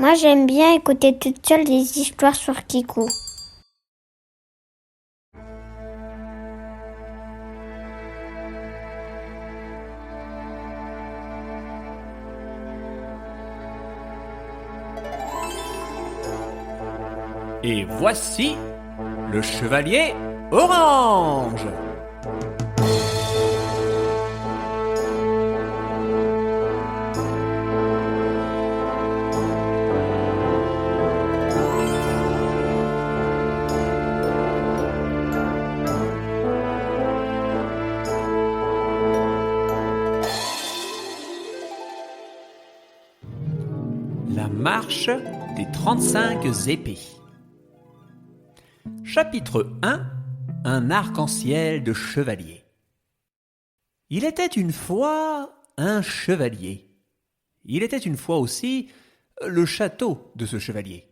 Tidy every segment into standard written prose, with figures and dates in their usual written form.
Moi, j'aime bien écouter toute seule des histoires sur Kiku. Et voici le chevalier orange. La marche des 35 épées. Chapitre 1. Un arc-en-ciel de chevalier. Il était une fois un chevalier. Il était une fois aussi le château de ce chevalier.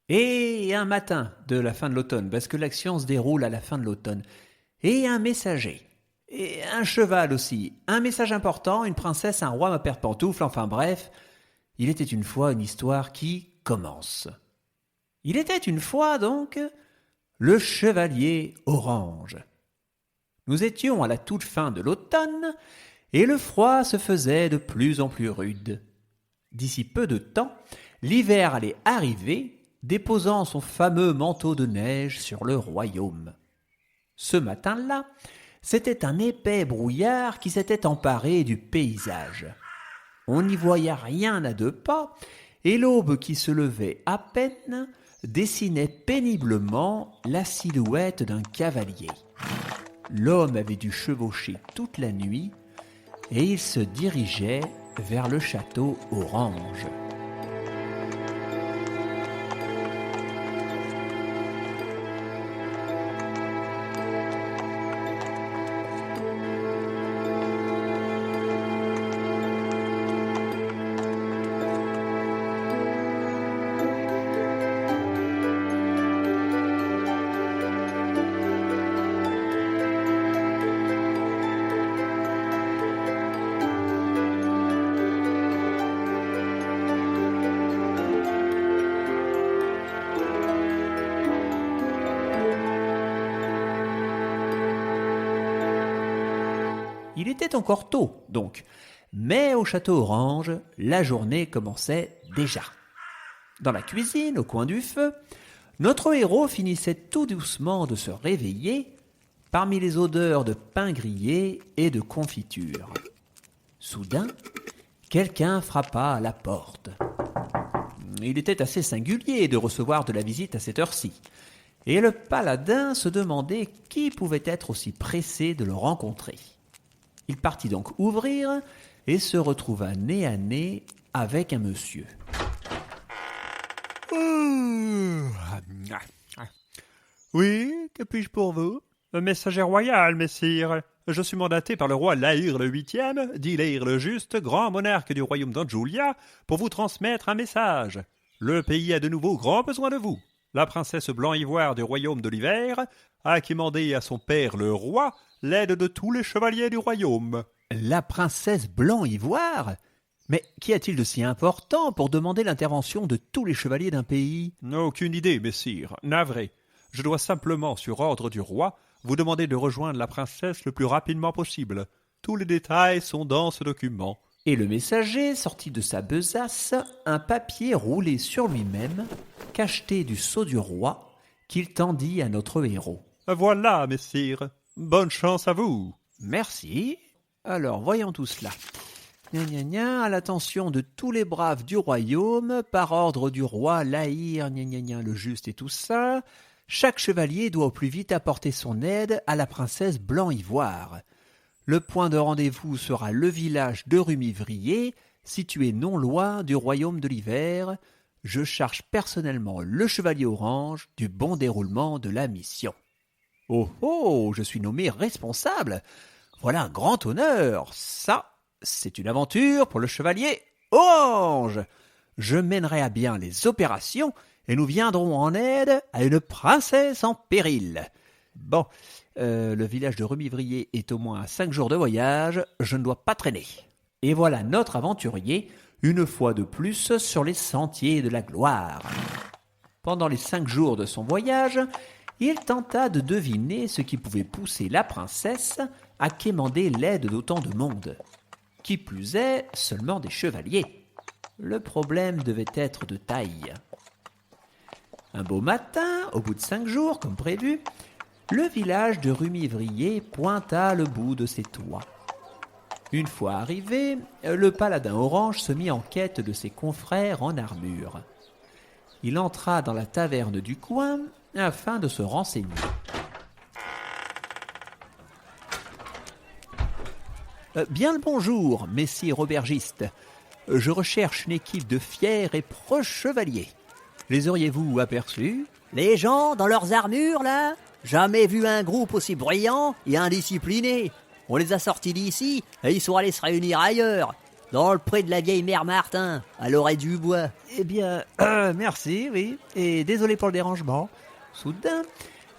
Et un matin de la fin de l'automne, parce que l'action se déroule à la fin de l'automne. Et un messager. Et un cheval aussi. Un message important, une princesse, un roi, ma paire pantoufle, enfin bref. Il était une fois une histoire qui commence. Il était une fois donc le chevalier orange. Nous étions à la toute fin de l'automne et le froid se faisait de plus en plus rude. D'ici peu de temps, l'hiver allait arriver, déposant son fameux manteau de neige sur le royaume. Ce matin-là, c'était un épais brouillard qui s'était emparé du paysage. On n'y voyait rien à 2 pas, et l'aube qui se levait à peine dessinait péniblement la silhouette d'un cavalier. L'homme avait dû chevaucher toute la nuit, et il se dirigeait vers le château orange. Il était encore tôt, donc, mais au château orange, la journée commençait déjà. Dans la cuisine, au coin du feu, notre héros finissait tout doucement de se réveiller parmi les odeurs de pain grillé et de confiture. Soudain, quelqu'un frappa à la porte. Il était assez singulier de recevoir de la visite à cette heure-ci, et le paladin se demandait qui pouvait être aussi pressé de le rencontrer. Il partit donc ouvrir et se retrouva nez à nez avec un monsieur. Oui, que puis-je pour vous? Messager royal, messire. Je suis mandaté par le roi Laïr le 8e, dit Laïr le Juste, grand monarque du royaume d'Anjulia, pour vous transmettre un message. Le pays a de nouveau grand besoin de vous. La princesse Blanc-Ivoire du royaume de l'hiver a commandé à son père le roi l'aide de tous les chevaliers du royaume. La princesse Blanc-Ivoire ? Mais qu'y a-t-il de si important pour demander l'intervention de tous les chevaliers d'un pays ? Aucune idée, messire, navré. Je dois simplement, sur ordre du roi, vous demander de rejoindre la princesse le plus rapidement possible. Tous les détails sont dans ce document. Et le messager sortit de sa besace un papier roulé sur lui-même, cacheté du sceau du roi, qu'il tendit à notre héros. Voilà, messire. Bonne chance à vous. Merci. Alors, voyons tout cela. À l'attention de tous les braves du royaume, par ordre du roi Laïr, le Juste et tout ça, chaque chevalier doit au plus vite apporter son aide à la princesse Blanc-Ivoire. Le point de rendez-vous sera le village de Rumivrier, situé non loin du royaume de l'hiver. Je charge personnellement le chevalier orange du bon déroulement de la mission. Oh oh, je suis nommé responsable. Voilà un grand honneur. Ça, c'est une aventure pour le chevalier orange. Je mènerai à bien les opérations et nous viendrons en aide à une princesse en péril. Bon, le village de Rumivrier est au moins à 5 jours de voyage, je ne dois pas traîner. Et voilà notre aventurier, une fois de plus sur les sentiers de la gloire. Pendant les 5 jours de son voyage, il tenta de deviner ce qui pouvait pousser la princesse à quémander l'aide d'autant de monde. Qui plus est, seulement des chevaliers. Le problème devait être de taille. Un beau matin, au bout de 5 jours, comme prévu, le village de Rumivrier pointa le bout de ses toits. Une fois arrivé, le paladin orange se mit en quête de ses confrères en armure. Il entra dans la taverne du coin afin de se renseigner. Bien le bonjour, messire aubergiste. Je recherche une équipe de fiers et proches chevaliers. Les auriez-vous aperçus? Les gens dans leurs armures, là? Jamais vu un groupe aussi bruyant et indiscipliné. On les a sortis d'ici et ils sont allés se réunir ailleurs, dans le pré de la vieille mère Martin, à l'oreille du bois. Eh bien, merci, oui, et désolé pour le dérangement. Soudain,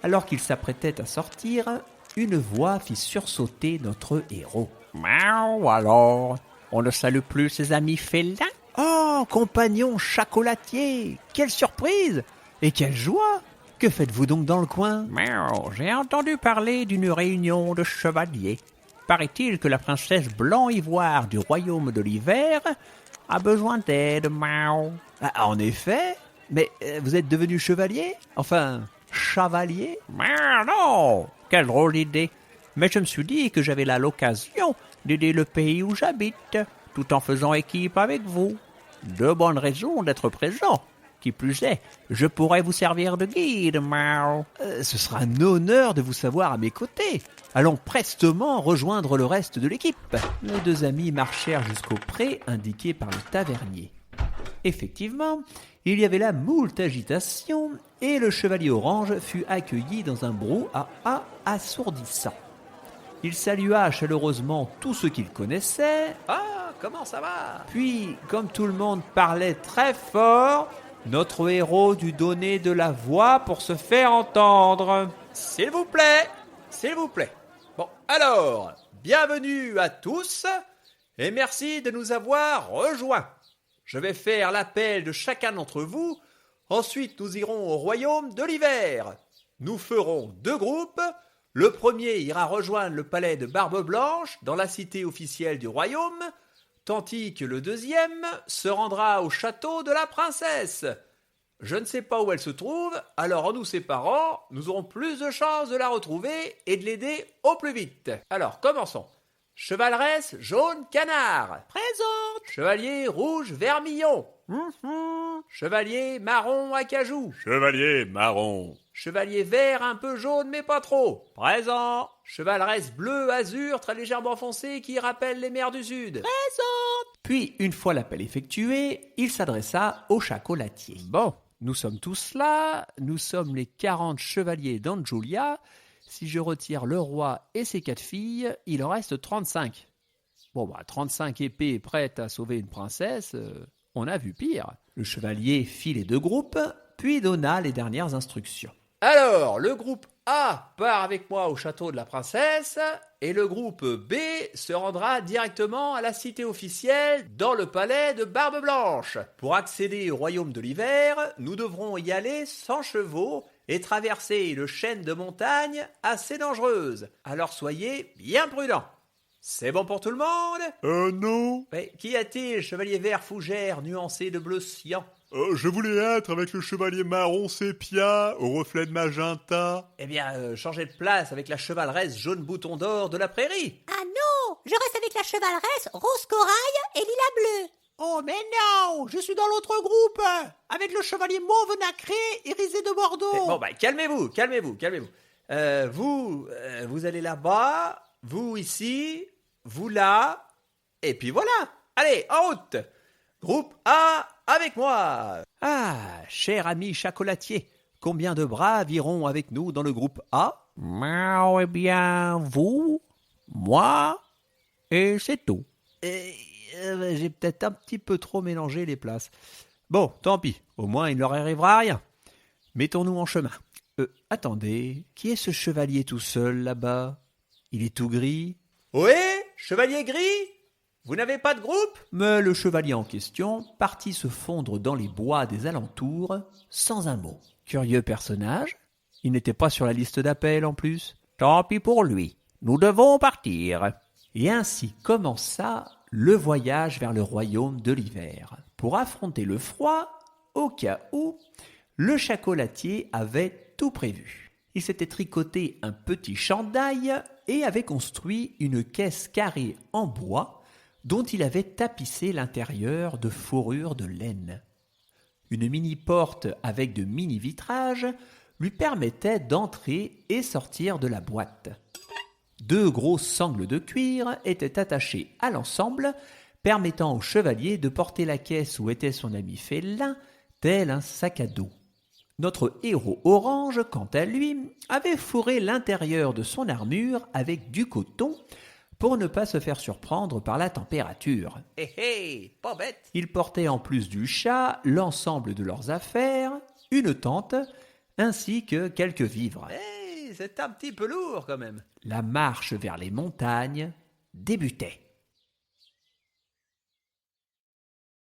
alors qu'il s'apprêtait à sortir, une voix fit sursauter notre héros. Miaou, alors, on ne salue plus ses amis félins? Oh, compagnon chocolatier, quelle surprise! Et quelle joie! Que faites-vous donc dans le coin? Miaou, j'ai entendu parler d'une réunion de chevaliers. Paraît-il que la princesse Blanc-Ivoire du royaume de l'hiver a besoin d'aide, miaou. Ah, en effet? Mais vous êtes devenu chevalier? Enfin, chevalier? Mais non! Quelle drôle d'idée! Mais je me suis dit que j'avais là l'occasion d'aider le pays où j'habite, tout en faisant équipe avec vous. De bonnes raisons d'être présent. Qui plus est, je pourrais vous servir de guide, miaou. Ce sera un honneur de vous savoir à mes côtés. Allons prestement rejoindre le reste de l'équipe. Les 2 amis marchèrent jusqu'au pré indiqué par le tavernier. Effectivement, il y avait là moult agitation et le chevalier orange fut accueilli dans un brouhaha assourdissant. Il salua chaleureusement tous ceux qu'il connaissait. « Ah, comment ça va ?» Puis, comme tout le monde parlait très fort, notre héros dut donner de la voix pour se faire entendre. « S'il vous plaît, s'il vous plaît. Bon, alors, bienvenue à tous et merci de nous avoir rejoints. Je vais faire l'appel de chacun d'entre vous. Ensuite, nous irons au royaume de l'hiver. Nous ferons 2 groupes. Le premier ira rejoindre le palais de Barbe Blanche dans la cité officielle du royaume, tandis que le deuxième se rendra au château de la princesse. Je ne sais pas où elle se trouve, alors en nous séparant, nous aurons plus de chances de la retrouver et de l'aider au plus vite. Alors, commençons. Chevaleresse jaune canard. Présente. Chevalier rouge vermillon. Chevalier marron acajou. Chevalier marron. Chevalier vert un peu jaune mais pas trop. Présent. Chevaleresse bleu azur très légèrement foncé qui rappelle les mers du sud. Présente. Puis, une fois l'appel effectué, il s'adressa au chocolatier. Bon, nous sommes tous là, nous sommes les 40 chevaliers d'Anjulia. Si je retire le roi et ses 4 filles, il en reste 35. Bon, 35 épées prêtes à sauver une princesse, on a vu pire. Le chevalier fit les 2 groupes, puis donna les dernières instructions. Alors, le groupe A part avec moi au château de la princesse, et le groupe B se rendra directement à la cité officielle dans le palais de Barbe Blanche. Pour accéder au royaume de l'hiver, nous devrons y aller sans chevaux et traverser une chaîne de montagnes assez dangereuse. Alors soyez bien prudents. C'est bon pour tout le monde? Non. Mais qu'y a-t-il, chevalier vert fougère nuancé de bleu cyan? Je voulais être avec le chevalier marron sépia, au reflet de magenta. Eh bien, changez de place avec la chevaleresse jaune bouton d'or de la prairie. Ah non, je reste avec la chevaleresse rose corail et lilas bleu. Oh mais non, je suis dans l'autre groupe, avec le chevalier mauve nacré irisé de Bordeaux. Bon, calmez-vous. Vous allez là-bas, vous ici, vous là, et puis voilà. Allez, en route. Groupe A, avec moi. Ah, cher ami chocolatier, combien de braves iront avec nous dans le groupe A? Eh bien, vous, moi, et c'est tout. J'ai peut-être un petit peu trop mélangé les places. Bon, tant pis, au moins il ne leur arrivera rien. Mettons-nous en chemin. Attendez, qui est ce chevalier tout seul là-bas? Il est tout gris. Oui, chevalier gris? Vous n'avez pas de groupe ?» Mais le chevalier en question partit se fondre dans les bois des alentours sans un mot. Curieux personnage, il n'était pas sur la liste d'appel en plus. Tant pis pour lui, nous devons partir. Et ainsi commença le voyage vers le royaume de l'hiver, pour affronter le froid au cas où le chocolatier avait tout prévu. Il s'était tricoté un petit chandail et avait construit une caisse carrée en bois dont il avait tapissé l'intérieur de fourrure de laine. Une mini-porte avec de mini-vitrages lui permettait d'entrer et sortir de la boîte. 2 grosses sangles de cuir étaient attachées à l'ensemble, permettant au chevalier de porter la caisse où était son ami félin, tel un sac à dos. Notre héros orange, quant à lui, avait fourré l'intérieur de son armure avec du coton pour ne pas se faire surprendre par la température. Hé hé, pas bête. Il portait en plus du chat l'ensemble de leurs affaires, une tente, ainsi que quelques vivres. C'est un petit peu lourd quand même. La marche vers les montagnes débutait.